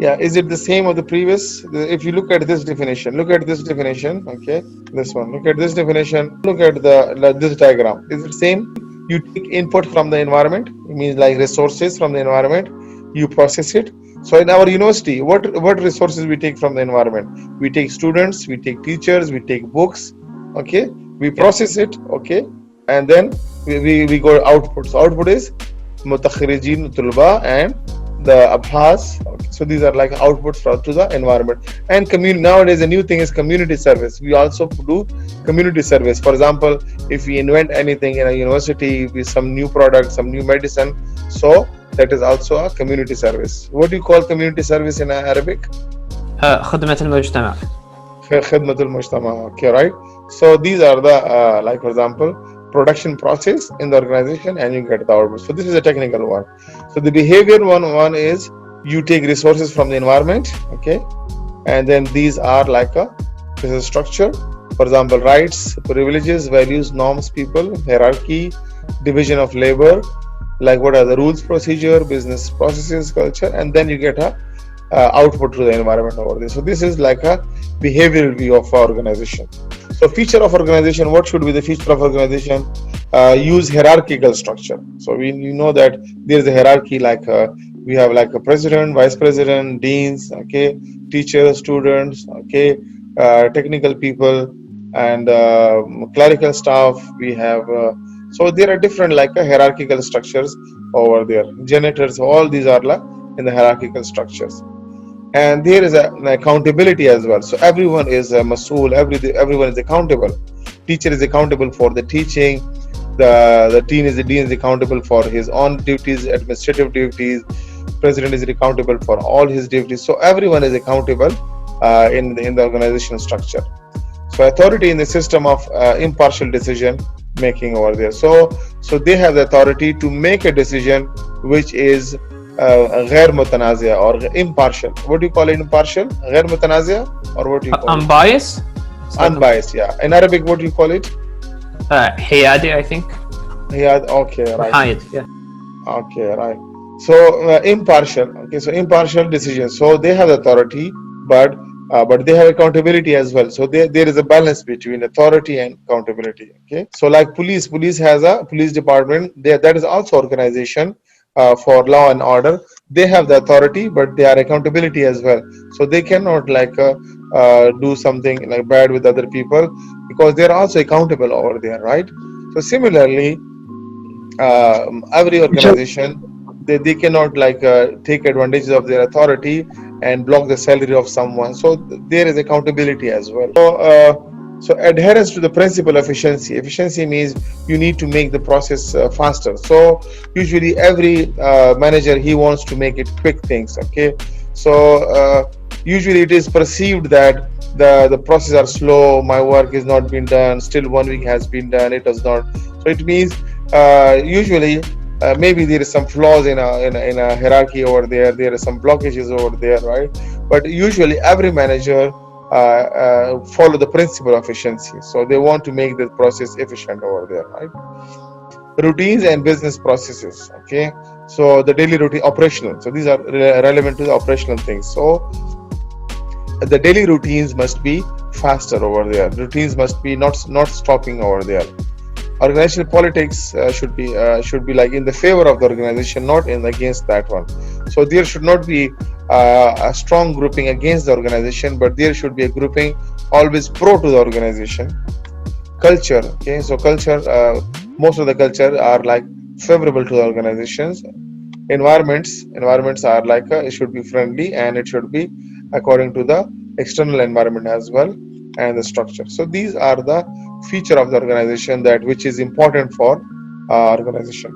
Yeah, is it the same of the previous? If you look at this definition, okay, this one. Look at this definition. Look at this diagram. Is it same? You take input from the environment. It means like resources from the environment. You process it. So in our university, what resources we take from the environment? We take students, we take teachers, we take books. Okay, we process it. Okay, and then we go output. So output is mutakhirijin tulba and the abhas. Okay. So these are like outputs to the environment. And nowadays a new thing is community service. We also do community service. For example, if we invent anything in a university with some new product, some new medicine, so that is also a community service. What do you call community service in Arabic? خدمة المجتمع. خدمة المجتمع. Okay, right? So these are the like for example production process in the organization, and you get the output. So this is a technical one. So the behavior one is you take resources from the environment, okay, and then these are like this is structure. For example, rights, privileges, values, norms, people, hierarchy, division of labor, like what are the rules, procedure, business processes, culture, and then you get a output to the environment over there. So this is like a behavioral view of our organization. So feature of organization, what should be the feature of organization? Use hierarchical structure. So we know that there is a hierarchy, like we have like a president, vice president, deans, okay, teachers, students, okay, technical people, and clerical staff. We have so there are different like hierarchical structures over there. Janitors, all these are like in the hierarchical structures. And there is an accountability as well. So everyone is a masool, everyone is accountable. Teacher is accountable for the teaching, the dean is accountable for his own duties, administrative duties, president is accountable for all his duties. So everyone is accountable in the organizational structure. So authority in the system of impartial decision making over there. So they have the authority to make a decision which is غير متنازع or impartial. What do you call it? Impartial, غير متنازع, or what do you call unbiased? it? Unbiased, yeah. In Arabic, what do you call it? حيادي, I think. حياد, okay, right. محايد, yeah. Okay, right. So impartial. Okay, so impartial decision. So they have authority, but they have accountability as well. So there is a balance between authority and accountability. Okay, so like police has a police department. That is also organization for law and order. They have the authority, but they are accountability as well. So they cannot like do something like bad with other people, because they are also accountable over there, right? So similarly, every organization, they cannot like take advantage of their authority and block the salary of someone. So there is accountability as well. So adherence to the principle of efficiency. Efficiency means you need to make the process faster. So usually every manager, he wants to make it quick things. Okay, so usually it is perceived that the processes are slow. My work is not been done. Still 1 week has been done. It does not. So it means usually maybe there is some flaws in a hierarchy over there. There are some blockages over there, right? But usually every manager follow the principle of efficiency. So they want to make the process efficient over there, right? Routines and business processes. Okay, so the daily routine, operational. So these are relevant to the operational things. So the daily routines must be faster over there. Routines must be not stopping over there. Organizational politics should be like in the favor of the organization, not against that one. So there should not be a strong grouping against the organization, but there should be a grouping always pro to the organization. Culture. Okay, so culture, most of the culture are like favorable to the organizations. Environments are like it should be friendly, and it should be according to the external environment as well, and the structure. So these are the feature of the organization which is important for organization.